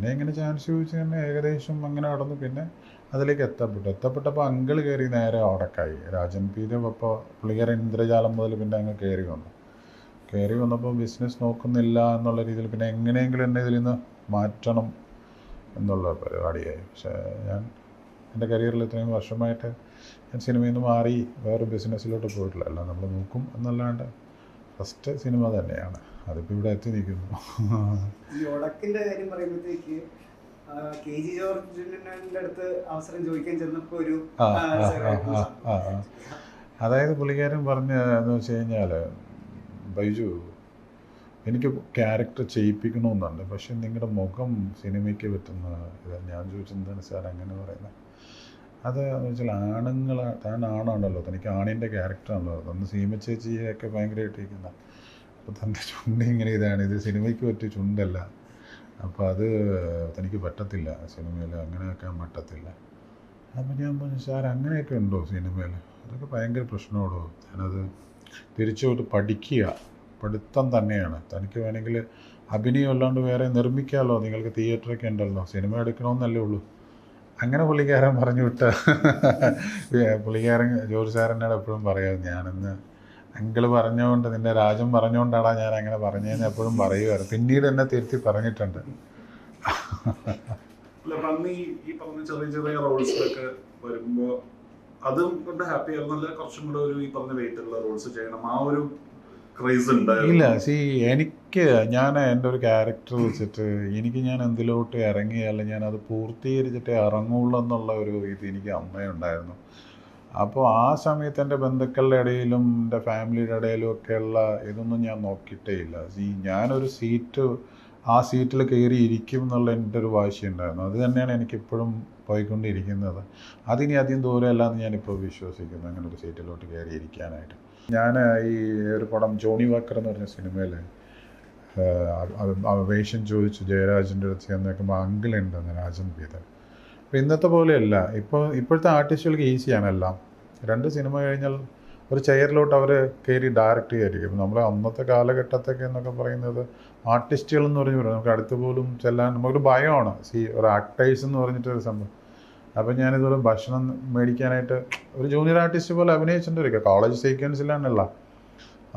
പിന്നെ ഇങ്ങനെ ചാൻസ് ചോദിച്ച് തന്നെ ഏകദേശം അങ്ങനെ നടന്നു. പിന്നെ അതിലേക്ക് എത്തപ്പെട്ടപ്പോൾ അങ്കിൾ കയറി നേരെ അവിടേക്കായി. രാജൻ പീര് അപ്പോൾ പുള്ളിക്കാരൻ ഇന്ദ്രജാലം മുതൽ പിന്നെ അങ്ങ് കയറി വന്നപ്പോൾ ബിസിനസ് നോക്കുന്നില്ല എന്നുള്ള രീതിയിൽ പിന്നെ എങ്ങനെയെങ്കിലും എന്നെ ഇതിൽ നിന്ന് മാറ്റണം എന്നുള്ള പരിപാടിയായി. പക്ഷേ ഞാൻ എൻ്റെ കരിയറിൽ ഇത്രയും വർഷമായിട്ട് ഞാൻ സിനിമയിൽ നിന്ന് മാറി വേറെ ബിസിനസ്സിലോട്ട് പോയിട്ടില്ല. എല്ലാം നമ്മൾ നോക്കും എന്നല്ലാണ്ട് ഫസ്റ്റ് സിനിമ തന്നെയാണ്. അതിപ്പോൾ ഇവിടെ എത്തി നിൽക്കുന്നു. ഈ ഒടക്കിൻ്റെ കാര്യം പറയുമ്പോഴത്തേക്ക് KG ജോർജിൻ്റെ അടുത്ത് അവസരം ചോദിക്കാൻ ചെന്നപ്പോൾ ഒരു അതായത് പുള്ളിക്കാരൻ പറഞ്ഞ എന്ന് വെച്ച് കഴിഞ്ഞാൽ, ബൈജു എനിക്ക് ക്യാരക്ടർ ചെയ്യിപ്പിക്കണമെന്നുണ്ട്, പക്ഷെ നിങ്ങളുടെ മുഖം സിനിമയ്ക്ക് പറ്റുന്ന ഇത്. ഞാൻ ചോദിച്ചെന്താണ് സാർ അങ്ങനെ പറയുന്നത്? അത് എന്ന് വെച്ചാൽ താൻ ആണാണല്ലോ, തനിക്ക് ആണിൻ്റെ ക്യാരക്ടറാണല്ലോ, തന്ന് സീമച്ചേച്ചിയൊക്കെ ഭയങ്കരമായിട്ടിരിക്കുന്ന, അപ്പോൾ തൻ്റെ ചുണ്ട് ഇങ്ങനെ ഇത് സിനിമയ്ക്ക് പറ്റിയ ചുണ്ടല്ല, അപ്പോൾ അത് തനിക്ക് പറ്റത്തില്ല സിനിമയിൽ, അങ്ങനെയൊക്കെ പറ്റത്തില്ല. അപ്പോൾ ഞാൻ പറഞ്ഞു, സാർ അങ്ങനെയൊക്കെ ഉണ്ടോ സിനിമയിൽ? അതൊക്കെ ഭയങ്കര പ്രശ്നമാണോ. ഞാനത് തിരിച്ചുപോയിട്ട് പഠിത്തം തന്നെയാണ്. തനിക്ക് വേണമെങ്കിൽ അഭിനയം അല്ലാണ്ട് വേറെ നിർമ്മിക്കാമല്ലോ, നിങ്ങൾക്ക് തിയേറ്ററൊക്കെ ഉണ്ടല്ലോ, സിനിമ എടുക്കണമെന്നല്ലേ ഉള്ളൂ. അങ്ങനെ പുള്ളിക്കാരൻ പറഞ്ഞു വിട്ട പുള്ളിക്കാരൻ ജോർജ് സാറിനോട് എപ്പോഴും പറയാം, ഞാനിന്ന് അങ്കിള് പറഞ്ഞുകൊണ്ട്, നിൻ്റെ രാജൻ പറഞ്ഞുകൊണ്ടാണ് ഞാൻ അങ്ങനെ പറഞ്ഞതെന്ന് എപ്പോഴും പറയുമായിരുന്നു. പിന്നീട് എന്നെ തിരുത്തി പറഞ്ഞിട്ടുണ്ട്. ഈ പറഞ്ഞ ചെറിയ ചെറിയ റോൾസിലൊക്കെ വരുമ്പോൾ അതും കൊണ്ട് ഹാപ്പി ആയിരുന്നല്ല, കുറച്ചും കൂടെ ഒരു ഈ പറഞ്ഞ വെയിറ്റുള്ള റോൾസ് ചെയ്യണം, ആ ഒരു ക്രേസ് ഉണ്ടായിരുന്നു? ഇല്ല, ഞാൻ എൻ്റെ ഒരു ക്യാരക്ടർ വെച്ചിട്ട് ഞാൻ എന്തിലോട്ട് ഇറങ്ങിയാൽ ഞാൻ അത് പൂർത്തീകരിച്ചിട്ടേ ഇറങ്ങുള്ളൂ എന്നുള്ള ഒരു ഇത് എനിക്ക് അമ്മയുണ്ടായിരുന്നു. അപ്പോൾ ആ സമയത്ത് എൻ്റെ ബന്ധുക്കളുടെ ഇടയിലും എൻ്റെ ഫാമിലിയുടെ ഇടയിലും ഒക്കെയുള്ള ഇതൊന്നും ഞാൻ നോക്കിയിട്ടേ ഇല്ല. ഞാനൊരു ആ സീറ്റിൽ കയറി ഇരിക്കും എന്നുള്ള എൻ്റെ ഒരു വാശിയുണ്ടായിരുന്നു. അത് തന്നെയാണ് എനിക്കിപ്പോഴും പോയിക്കൊണ്ടിരിക്കുന്നത്. അതിനി അധികം ദൂരമല്ല എന്ന് ഞാനിപ്പോൾ വിശ്വസിക്കുന്നു, അങ്ങനെ ഒരു സീറ്റിലോട്ട് കയറി ഇരിക്കാനായിട്ട്. ഞാൻ ഈ ഒരു പടം ജോണി വാക്കർ എന്ന് പറഞ്ഞ സിനിമയിൽ വേഷം ചോദിച്ചു ജയരാജിൻ്റെ അടുത്ത് ചെന്ന് നോക്കുമ്പോൾ അങ്കിളുണ്ടെന്ന് രാജൻ പീതർ. അപ്പോൾ ഇന്നത്തെ പോലെയല്ല, ഇപ്പോഴത്തെ ആർട്ടിസ്റ്റുകൾക്ക് ഈസിയാണ് എല്ലാം. 2 സിനിമ കഴിഞ്ഞാൽ ഒരു ചെയറിലോട്ട് അവർ കയറി ഡയറക്റ്റ് ചെയ്യായിരിക്കും. ഇപ്പം നമ്മൾ അന്നത്തെ കാലഘട്ടത്തൊക്കെ എന്നൊക്കെ പറയുന്നത് ആർട്ടിസ്റ്റുകളെന്ന് പറഞ്ഞു നമുക്ക് അടുത്ത് പോലും ചെല്ലാൻ നമുക്കൊരു ഭയമാണ്. ഒരു ആക്ടേഴ്സ് എന്ന് പറഞ്ഞിട്ടൊരു സംഭവം. അപ്പം ഞാനിതുപോലെ ഭക്ഷണം മേടിക്കാനായിട്ട് ഒരു ജൂനിയർ ആർട്ടിസ്റ്റ് പോലെ അഭിനയിച്ചിട്ടിരിക്കുക, കോളേജ് സീക്വൻസിലാണല്ല.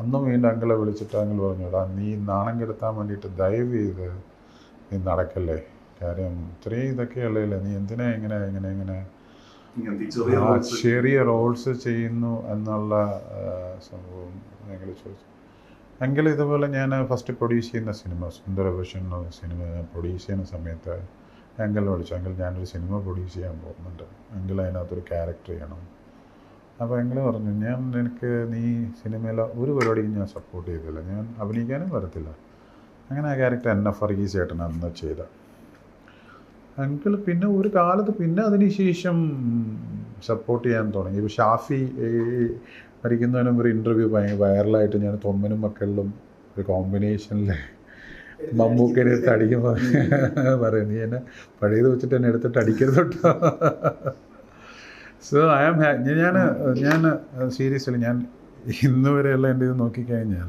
അന്നും വീണ്ടും അങ്കിളെ വിളിച്ചിട്ട് അങ്കിൾ പറഞ്ഞു, എടാ നീ നാണം കെടുത്താൻ വേണ്ടിയിട്ട് ദയവ് ചെയ്ത് നീ നടക്കല്ലേ, കാര്യം ഇത്രയും ഇതൊക്കെയല്ലേ, നീ എന്തിനാ ഇങ്ങനെ ചെറിയ റോൾസ് ചെയ്യുന്നു എന്നുള്ള സംഭവം ഞങ്ങൾ ചോദിച്ചു. എങ്കിൽ ഇതുപോലെ ഞാൻ ഫസ്റ്റ് പ്രൊഡ്യൂസ് ചെയ്യുന്ന സിനിമ സുന്ദരഭൂഷൺ എന്ന സിനിമ ഞാൻ പ്രൊഡ്യൂസ് ചെയ്യുന്ന സമയത്ത് അങ്കിൾ വിളിച്ചു, അങ്കിൾ ഞാനൊരു സിനിമ പ്രൊഡ്യൂസ് ചെയ്യാൻ പോകുന്നുണ്ട്, അങ്കിൾ അതിനകത്തൊരു ക്യാരക്ടർ ചെയ്യണം. അപ്പോൾ അങ്കിൾ പറഞ്ഞു, നീ സിനിമയിൽ ഒരു പരിപാടിക്കും ഞാൻ സപ്പോർട്ട് ചെയ്തില്ല, ഞാൻ അഭിനയിക്കാനും വരത്തില്ല. അങ്ങനെ ആ ക്യാരക്ടർ എന്നെ ഫർഗീസ് ചേട്ടൻ അന്ന് ചെയ്ത. അങ്കിൾ പിന്നെ ഒരു കാലത്ത് പിന്നെ അതിന് ശേഷം സപ്പോർട്ട് ചെയ്യാൻ തുടങ്ങി. ഇപ്പോൾ ഷാഫി മരിക്കുന്നതിനും ഒരു ഇൻ്റർവ്യൂ ഭയങ്കര വൈറലായിട്ട് ഞാൻ തൊമ്മനും മക്കളിലും ഒരു കോമ്പിനേഷനിൽ മമ്മൂക്കനെ എടുത്ത് അടിക്കുമ്പോൾ പറയും, നീ എന്നെ പഴയത് വെച്ചിട്ട് എന്നെ എടുത്തിട്ട് അടിക്കരുതോട്ടോ. സോ ഞാൻ സീരിയസ്ലി ഞാൻ ഇന്ന് വരെയുള്ള എൻ്റെ ഇത് നോക്കിക്കഴിഞ്ഞാൽ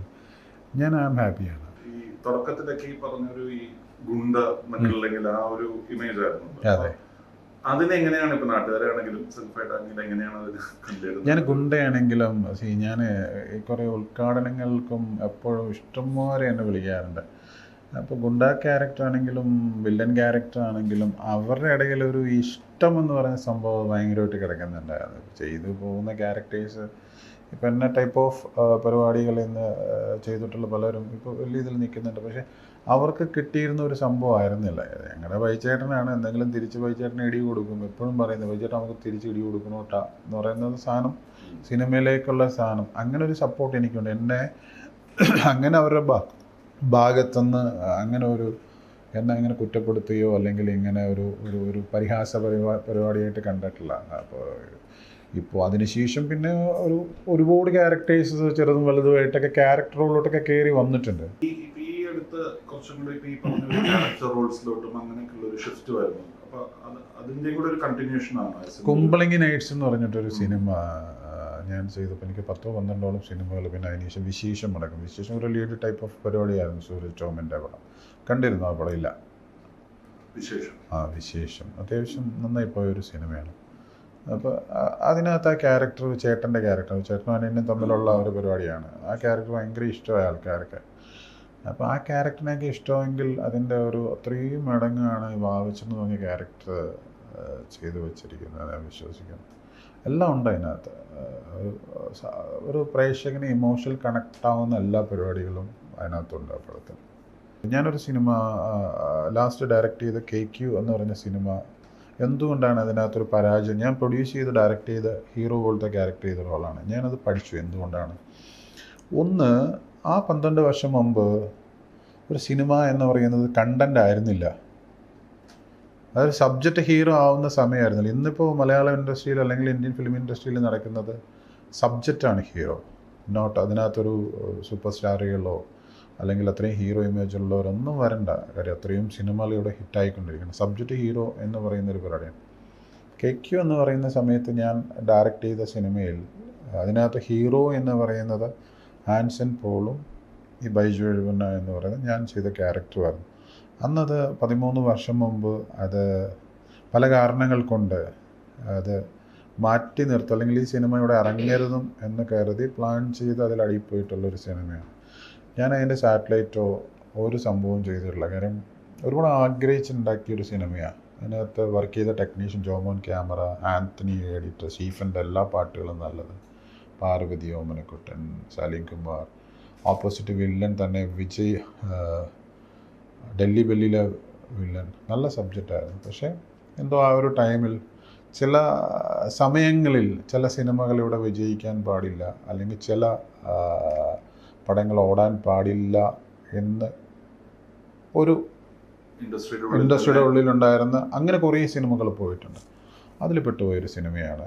ഐ ആം ഹാപ്പിയാണ്. ഈ തുടക്കത്തിലൊക്കെ ഈ പറഞ്ഞൊരു ഈ ഗുണ്ട മറ്റുള്ളെങ്കിൽ ആ ഒരു ഇമേജ് ആയിരുന്നു. അതെ, അതിനെങ്ങനെയാണ് ഇപ്പൊ നാട്ടുകാരാണെങ്കിലും സെൽഫായിട്ടാണെങ്കിലും എങ്ങനെയാണ് അത് കണ്ടുവരുന്നത്? ഞാൻ ഗുണ്ടയാണെങ്കിലും ഞാൻ കുറേ ഉദ്ഘാടനങ്ങൾക്കും എപ്പോഴും ഇഷ്ടംപോലെ എന്നെ വിളിക്കാറുണ്ട്. അപ്പോൾ ഗുണ്ട ക്യാരക്ടർ ആണെങ്കിലും വില്ലൻ ക്യാരക്ടർ ആണെങ്കിലും അവരുടെ ഇടയിൽ ഒരു ഇഷ്ടം എന്ന് പറയുന്ന സംഭവം ഭയങ്കരമായിട്ട് കിടക്കുന്നുണ്ടായിരുന്നു. ചെയ്തു പോകുന്ന ക്യാരക്ടേഴ്സ് ഇപ്പം എന്ന ടൈപ്പ് ഓഫ് പരിപാടികളിൽ നിന്ന് ചെയ്തിട്ടുള്ള പലരും ഇപ്പോൾ വലിയ ഇതിൽ നിൽക്കുന്നുണ്ട്. പക്ഷേ അവർക്ക് കിട്ടിയിരുന്ന ഒരു സംഭവമായിരുന്നില്ല. ഞങ്ങളുടെ വൈചേട്ടനാണ്, എന്തെങ്കിലും തിരിച്ച് വൈചേട്ടന് ഇടി കൊടുക്കും. എപ്പോഴും പറയുന്നത് വൈചേട്ടൻ നമുക്ക് തിരിച്ച് ഇടി കൊടുക്കണോട്ടാ എന്ന് പറയുന്നത് സാധനം, സിനിമയിലേക്കുള്ള സാധനം. അങ്ങനെ ഒരു സപ്പോർട്ട് എനിക്കുണ്ട്. എന്നെ അങ്ങനെ അവരുടെ ഭാഗത്തുനിന്ന് അങ്ങനെ എന്നെ അങ്ങനെ കുറ്റപ്പെടുത്തുകയോ അല്ലെങ്കിൽ ഇങ്ങനെ ഒരു പരിഹാസ പരിപാടിയായിട്ട് കണ്ടിട്ടില്ല. ഇപ്പോൾ അതിനുശേഷം പിന്നെ ഒരുപാട് ക്യാരക്ടേഴ്സ് ചെറുതും വലുതുമായിട്ടൊക്കെ ക്യാരക്ടർ റോളിലോട്ടൊക്കെ കയറി വന്നിട്ടുണ്ട്. ഈ അടുത്ത് കുറച്ചും കൂടി ഈ പറഞ്ഞ ക്യാരക്ടർ റോൾസിലോട്ടും അങ്ങനെയൊക്കെയുള്ള ഒരു ഷിഫ്റ്റ് വരുന്നു. അപ്പോൾ അതിൻ്റെ കൂടെ ഒരു കണ്ടിന്യൂഷൻ ആണ് കുമ്പളങ്ങി നൈറ്റ്സ് എന്ന് പറഞ്ഞിട്ടൊരു സിനിമ ഞാൻ ചെയ്തപ്പോൾ എനിക്ക് 10-12 സിനിമകൾ. പിന്നെ അതിനുശേഷം വിശേഷം നടക്കും. വിശേഷം ഒരു ലീഡ് ടൈപ്പ് ഓഫ് പരിപാടിയായിരുന്നു. സൂരജ് ടോമിൻ്റെ പടം കണ്ടിരുന്നു. ആ പടം ഇല്ല. വിശേഷം അത്യാവശ്യം നന്നായി പോയൊരു സിനിമയാണ്. അപ്പോൾ അതിനകത്ത് ആ ക്യാരക്ടർ, ചേട്ടൻ്റെ ക്യാരക്ടർ, ചേട്ടനും അനിയനും തമ്മിലുള്ള ഒരു പരിപാടിയാണ്. ആ ക്യാരക്ടർ ഭയങ്കര ഇഷ്ടമായ ആൾക്കാർക്ക്. അപ്പോൾ ആ ക്യാരക്ടറിനൊക്കെ ഇഷ്ടമെങ്കിൽ അതിൻ്റെ ഒരു അത്രയും മടങ്ങാണ് ഈ വാവച്ചെന്ന് തോന്നിയ ക്യാരക്ടർ ചെയ്തു വച്ചിരിക്കുന്നത്. ഞാൻ വിശ്വസിക്കുന്നു എല്ലാം ഉണ്ട് അതിനകത്ത്. ഒരു പ്രേക്ഷകന് ഇമോഷണൽ കണക്ട് ആവുന്ന എല്ലാ പരിപാടികളും അതിനകത്തുണ്ട് ആ പടത്തിൽ. ഞാനൊരു സിനിമ ലാസ്റ്റ് ഡയറക്റ്റ് ചെയ്ത KQ എന്ന് പറഞ്ഞ സിനിമ എന്തുകൊണ്ടാണ് അതിനകത്തൊരു പരാജയം, ഞാൻ പ്രൊഡ്യൂസ് ചെയ്ത് ഡയറക്റ്റ് ചെയ്ത ഹീറോ പോലത്തെ ക്യാരക്ടർ ചെയ്ത റോളാണ്. ഞാനത് പഠിച്ചു എന്തുകൊണ്ടാണ്. ഒന്ന്, ആ 12 വർഷം മുമ്പ് ഒരു സിനിമ എന്ന് പറയുന്നത് കണ്ടൻ്റ് ആയിരുന്നില്ല, അതൊരു സബ്ജക്റ്റ് ഹീറോ ആവുന്ന സമയമായിരുന്നില്ല. ഇന്നിപ്പോൾ മലയാളം ഇൻഡസ്ട്രിയിൽ അല്ലെങ്കിൽ ഇന്ത്യൻ ഫിലിം ഇൻഡസ്ട്രിയിൽ നടക്കുന്നത് സബ്ജക്റ്റാണ് ഹീറോ, നോട്ട് അതിനകത്തൊരു സൂപ്പർ സ്റ്റാറുകളോ അല്ലെങ്കിൽ അത്രയും ഹീറോ ഇമേജ് ഉള്ളവരൊന്നും വരണ്ട. കാര്യം അത്രയും സിനിമകൾ ഇവിടെ ഹിറ്റായിക്കൊണ്ടിരിക്കണം. സബ്ജക്റ്റ് ഹീറോ എന്ന് പറയുന്നൊരു പരിപാടിയാണ്. KQ എന്ന് പറയുന്ന സമയത്ത് ഞാൻ ഡയറക്റ്റ് ചെയ്ത സിനിമയിൽ അതിനകത്ത് ഹീറോ എന്ന് പറയുന്നത് ആൻസൺ പോളും ഈ ബൈജു എഴുപണ്ണ എന്ന് പറയുന്നത് ഞാൻ ചെയ്ത ക്യാരക്ടറുമായിരുന്നു. അന്നത് 13 വർഷം മുമ്പ് അത് പല കാരണങ്ങൾ കൊണ്ട് അത് മാറ്റി നിർത്തും, അല്ലെങ്കിൽ ഈ സിനിമ ഇവിടെ ഇറങ്ങരുതും എന്ന് കരുതി പ്ലാൻ ചെയ്ത് അതിലടിപ്പോയിട്ടുള്ളൊരു സിനിമയാണ്. ഞാൻ അതിൻ്റെ സാറ്റലൈറ്റോ ഒരു സംഭവം ചെയ്തിട്ടില്ല. കാര്യം ഒരുപാട് ആഗ്രഹിച്ചുണ്ടാക്കിയൊരു സിനിമയാണ്. അതിനകത്ത് വർക്ക് ചെയ്ത technician Jomon camera, Antony editor, സ്റ്റീഫൻ്റെ എല്ലാ പാട്ടുകളും നല്ലത്, പാർവതി, ഓമനക്കുട്ടൻ, സലീം കുമാർ, ഓപ്പോസിറ്റ് വില്ലൻ തന്നെ വിജയ്, ഡൽഹി ബെല്ലിയിലെ വില്ലൻ, നല്ല സബ്ജക്റ്റായിരുന്നു. പക്ഷേ എന്തോ ആ ഒരു ടൈമിൽ ചില സമയങ്ങളിൽ ചില സിനിമകൾ ഇവിടെ വിജയിക്കാൻ പാടില്ല, അല്ലെങ്കിൽ ചില പടങ്ങൾ ഓടാൻ പാടില്ല എന്ന് ഒരു ഇൻഡസ്ട്രിയുടെ ഉള്ളിലുണ്ടായിരുന്ന അങ്ങനെ കുറേ സിനിമകൾ പോയിട്ടുണ്ട്. അതിൽ പെട്ടുപോയൊരു സിനിമയാണ്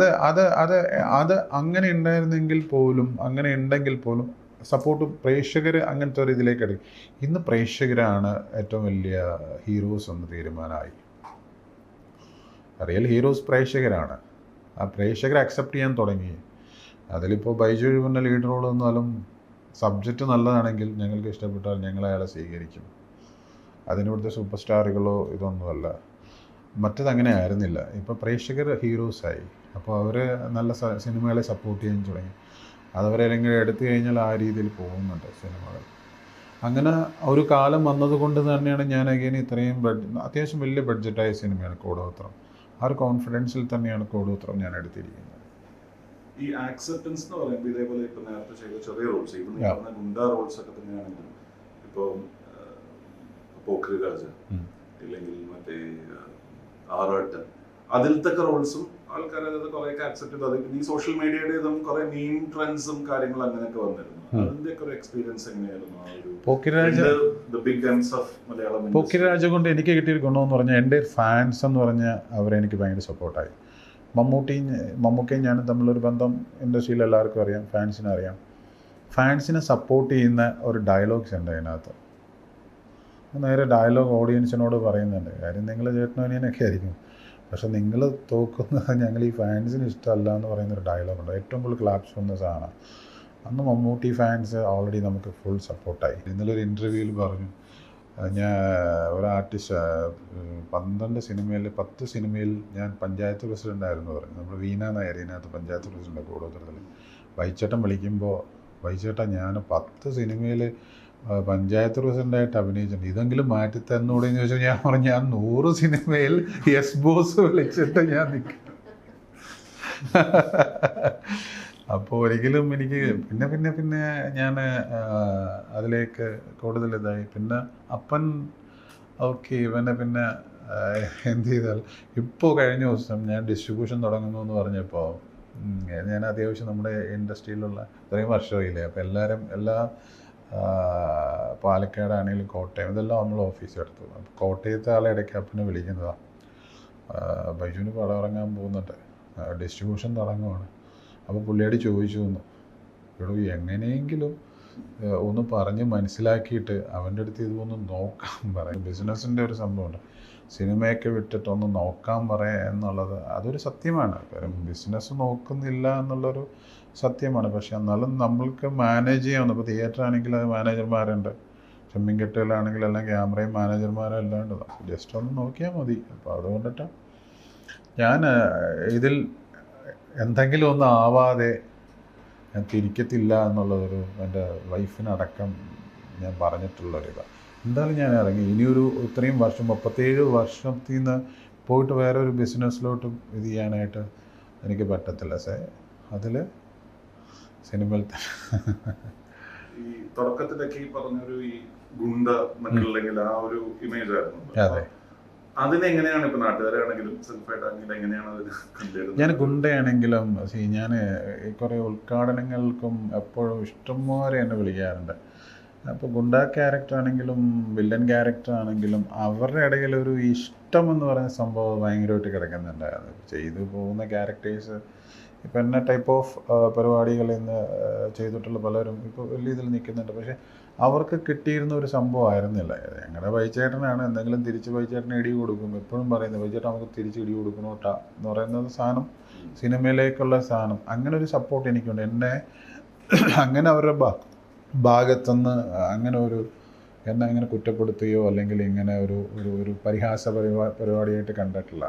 അത്. അങ്ങനെ ഉണ്ടായിരുന്നെങ്കിൽ പോലും, അങ്ങനെ ഉണ്ടെങ്കിൽ പോലും സപ്പോർട്ട് പ്രേക്ഷകർ അങ്ങനത്തെ ഒരു ഇതിലേക്ക് എടുക്കും. ഇന്ന് പ്രേക്ഷകരാണ് ഏറ്റവും വലിയ ഹീറോസ് എന്ന് തീരുമാനമായി. റിയൽ ഹീറോസ് പ്രേക്ഷകരാണ്. ആ പ്രേക്ഷകരെ അക്സെപ്റ്റ് ചെയ്യാൻ തുടങ്ങി. അതിലിപ്പോൾ ബൈജു എഴുപണ്ണ ലീഡ് റോൾ വന്നാലും സബ്ജക്റ്റ് നല്ലതാണെങ്കിൽ ഞങ്ങൾക്ക് ഇഷ്ടപ്പെട്ടാൽ ഞങ്ങൾ അയാളെ സ്വീകരിക്കും. അതിനിവിടുത്തെ സൂപ്പർ സ്റ്റാറുകളോ ഇതൊന്നുമല്ല. മറ്റതങ്ങനെ ആയിരുന്നില്ല. ഇപ്പോൾ പ്രേക്ഷകർ ഹീറോസായി. അപ്പോൾ അവർ നല്ല സിനിമകളെ സപ്പോർട്ട് ചെയ്യാൻ തുടങ്ങി. അതവരെങ്കിലും എടുത്തു കഴിഞ്ഞാൽ ആ രീതിയിൽ പോകുന്നുണ്ട് സിനിമകൾ. അങ്ങനെ ഒരു കാലം വന്നതുകൊണ്ട് തന്നെയാണ് ഞാൻ അഗൈൻ ഇത്രയും അത്യാവശ്യം വലിയ ബഡ്ജറ്റായ സിനിമയാണ് കൂടോത്രം. ആ ഒരു കോൺഫിഡൻസിൽ തന്നെയാണ് കൂടോത്രം ഞാൻ എടുത്തിരിക്കുന്നത്. ഈ ആക്സെപ്റ്റൻസ് എന്ന് പറയുമ്പോൾ ഇതേപോലെ ഇപ്പൊ നേരത്തെ ചെയ്ത ചെറിയ റോൾസ്, ഇപ്പം പറഞ്ഞ ഗുണ്ട റോൾസ് ഒക്കെ തന്നെയാണെങ്കിലും, ഇപ്പോൾ പോക്രി രാജ ഇല്ലെങ്കിൽ മറ്റേ ആറാട്ട്, അതിലത്തെ റോൾസും ആൾക്കാർ അതായത് കുറെയൊക്കെ ആക്സെപ്റ്റ് ചെയ്തു. അത് ഈ സോഷ്യൽ മീഡിയയുടേതും കുറെ മീം ട്രെൻഡ്സും കാര്യങ്ങളും അങ്ങനെയൊക്കെ വന്നിരുന്നു. അതിന്റെയൊക്കെ ഒരു എക്സ്പീരിയൻസ് എങ്ങനെയായിരുന്നു? പോക്കിരാജ കൊണ്ട് എനിക്ക് കിട്ടിയൊരു ഗുണമെന്ന് പറഞ്ഞാൽ എൻ്റെ ഫാൻസ് എന്ന് പറഞ്ഞാൽ അവരെനിക്ക് ഭയങ്കര സപ്പോർട്ടായി. മമ്മൂക്കയും ഞാനും തമ്മിലൊരു ബന്ധം ഇൻഡസ്ട്രിയിൽ എല്ലാവർക്കും അറിയാം, ഫാൻസിനെ അറിയാം. ഫാൻസിനെ സപ്പോർട്ട് ചെയ്യുന്ന ഒരു ഡയലോഗ്സ് ഉണ്ട് അതിനകത്ത്. നേരെ ഡയലോഗ് ഓഡിയൻസിനോട് പറയുന്നുണ്ട്. കാര്യം നിങ്ങൾ ചേട്ടനൊക്കെ ആയിരിക്കും, പക്ഷെ നിങ്ങൾ തോക്കുന്നത് ഞങ്ങൾ ഈ ഫാൻസിന് ഇഷ്ടമല്ല എന്ന് പറയുന്നൊരു ഡയലോഗുണ്ട്. ഏറ്റവും കൂടുതൽ ക്ലാപ്സ് വന്ന സാധനം. അന്ന് മമ്മൂട്ടി ഫാൻസ് ഓൾറെഡി നമുക്ക് ഫുൾ സപ്പോർട്ടായി. ഇന്നലൊരു ഇൻ്റർവ്യൂവിൽ പറഞ്ഞു, ഞാൻ ഒരു ആർട്ടിസ്റ്റ് 12 സിനിമയിൽ 10 സിനിമയിൽ ഞാൻ പഞ്ചായത്ത് പ്രസിഡൻ്റായിരുന്നു പറഞ്ഞു. നമ്മൾ വീണ നായർ ഇതിനകത്ത് പഞ്ചായത്ത് പ്രസിഡൻ്റ് കൂടോത്രത്തിൽ. വൈച്ചേട്ടൻ വിളിക്കുമ്പോൾ, വൈച്ചേട്ടൻ ഞാൻ 10 സിനിമയിൽ പഞ്ചായത്ത് പ്രസിഡൻ്റായിട്ട് അഭിനയിച്ചിട്ടുണ്ട്, ഇതെങ്കിലും മാറ്റി തന്നൂടെ എന്ന് ചോദിച്ചാൽ ഞാൻ പറഞ്ഞു, ഞാൻ 100 സിനിമയിൽ യെസ് ബോസ് വിളിച്ചിട്ട് ഞാൻ നിൽക്കും. അപ്പോൾ ഒരിക്കലും എനിക്ക് പിന്നെ ഞാൻ അതിലേക്ക് കൂടുതൽ ഇതായി. പിന്നെ അപ്പൻ ഓക്കെ ഇവനെ പിന്നെ എന്ത് ചെയ്താൽ, ഇപ്പോൾ കഴിഞ്ഞ ദിവസം ഞാൻ ഡിസ്ട്രിബ്യൂഷൻ തുടങ്ങുന്നു എന്ന് പറഞ്ഞപ്പോൾ ഞാൻ അത്യാവശ്യം നമ്മുടെ ഇൻഡസ്ട്രിയിലുള്ള ഇത്രയും വർഷമില്ലേ, അപ്പോൾ എല്ലാ പാലക്കാടാണെങ്കിലും കോട്ടയം ഇതെല്ലാം നമ്മൾ ഓഫീസ് എടുത്തു. അപ്പോൾ കോട്ടയത്തെ ആളെ ഇടയ്ക്ക് അപ്പനെ വിളിക്കുന്നതാണ്, ബൈജുവിന് പടം ഇറങ്ങാൻ പോകുന്നുണ്ട്, ഡിസ്ട്രിബ്യൂഷൻ തുടങ്ങുവാണ്. അപ്പോൾ പുള്ളിയോട് ചോദിച്ചു എന്ന്, ഇവിടെ എങ്ങനെയെങ്കിലും ഒന്ന് പറഞ്ഞ് മനസ്സിലാക്കിയിട്ട് അവൻ്റെ അടുത്ത് ഇതൊന്ന് നോക്കാൻ പറയും. ബിസിനസ്സിൻ്റെ ഒരു സംഭവമുണ്ട്, സിനിമയൊക്കെ വിട്ടിട്ട് ഒന്ന് നോക്കാൻ പറയാം എന്നുള്ളത് അതൊരു സത്യമാണ്. കാര്യം ബിസിനസ് നോക്കുന്നില്ല എന്നുള്ളൊരു സത്യമാണ്. പക്ഷെ എന്നാലും നമ്മൾക്ക് മാനേജ് ചെയ്യാവുന്ന, ഇപ്പോൾ തിയേറ്റർ ആണെങ്കിൽ അത് മാനേജർമാരുണ്ട്, ചെമ്മിൻകെട്ടുകളാണെങ്കിൽ എല്ലാം ക്യാമറയും മാനേജർമാരും എല്ലാം ഉണ്ട്. ജസ്റ്റ് ഒന്ന് നോക്കിയാൽ മതി. അപ്പോൾ അതുകൊണ്ടിട്ട് ഞാൻ ഇതിൽ എന്തെങ്കിലും ഒന്നും ആവാതെ ഞാൻ തിരിക്കത്തില്ല എന്നുള്ളതൊരു എൻ്റെ വൈഫിനടക്കം ഞാൻ പറഞ്ഞിട്ടുള്ളൊരിതാണ്. എന്തായാലും ഞാൻ ഇറങ്ങി. ഇനിയൊരു ഇത്രയും വർഷം 37 വർഷത്തിൽ നിന്ന് പോയിട്ട് വേറെ ഒരു ബിസിനസ്സിലോട്ട് ഇത് ചെയ്യാനായിട്ട് എനിക്ക് പറ്റത്തില്ല. അതിൽ സിനിമയിൽ ഈ തുടക്കത്തിലൊക്കെ ഈ പറഞ്ഞൊരു ഈ ഗുണ്ട എന്നൊക്കെയുള്ളെങ്കിൽ ആ ഒരു ഇമേജ് ആയിരുന്നു. അതെ. അതിനെങ്ങനെയാണ് ഇപ്പൊ നാട്ടുകാരാണെങ്കിലും സെൽഫായിട്ടാണെങ്കിലും എങ്ങനെയാണ് അത് കണ്ടുവരുന്നത്? ഞാൻ ഗുണ്ടയാണെങ്കിലും ഞാൻ കുറേ ഉദ്ഘാടനങ്ങൾക്കും എപ്പോഴും ഇഷ്ടംപോലെ എന്നെ വിളിക്കാറുണ്ട്. അപ്പോൾ ഗുണ്ട ക്യാരക്ടർ ആണെങ്കിലും വില്ലൻ ക്യാരക്ടർ ആണെങ്കിലും അവരുടെ ഇടയിൽ ഒരു ഇഷ്ടം എന്ന് പറയുന്ന സംഭവം ഭയങ്കരമായിട്ട് കിടക്കുന്നുണ്ട്. അത് ചെയ്തു പോകുന്ന ക്യാരക്ടേഴ്സ് ഇപ്പം എന്ന ടൈപ്പ് ഓഫ് പരിപാടികൾ ഇന്ന് ചെയ്തിട്ടുള്ള പലരും ഇപ്പോൾ വലിയ ഇതിൽ നിൽക്കുന്നുണ്ട്. പക്ഷേ അവർക്ക് കിട്ടിയിരുന്ന ഒരു സംഭവമായിരുന്നില്ല. ഞങ്ങളുടെ വൈചേട്ടനാണ് എന്തെങ്കിലും തിരിച്ച് വൈചേട്ടന് ഇടി കൊടുക്കും. എപ്പോഴും പറയുന്നത് വൈചേട്ടൻ നമുക്ക് തിരിച്ച് ഇടി കൊടുക്കണം കേട്ടാ എന്ന് പറയുന്നത് സാധനം, സിനിമയിലേക്കുള്ള സാധനം. അങ്ങനെ ഒരു സപ്പോർട്ട് എനിക്കുണ്ട്. എന്നെ അങ്ങനെ അവരുടെ ഭാഗത്തുനിന്ന് അങ്ങനെ എന്നെ അങ്ങനെ കുറ്റപ്പെടുത്തുകയോ അല്ലെങ്കിൽ ഇങ്ങനെ ഒരു പരിഹാസ പരിപാടിയായിട്ട് കണ്ടിട്ടില്ല.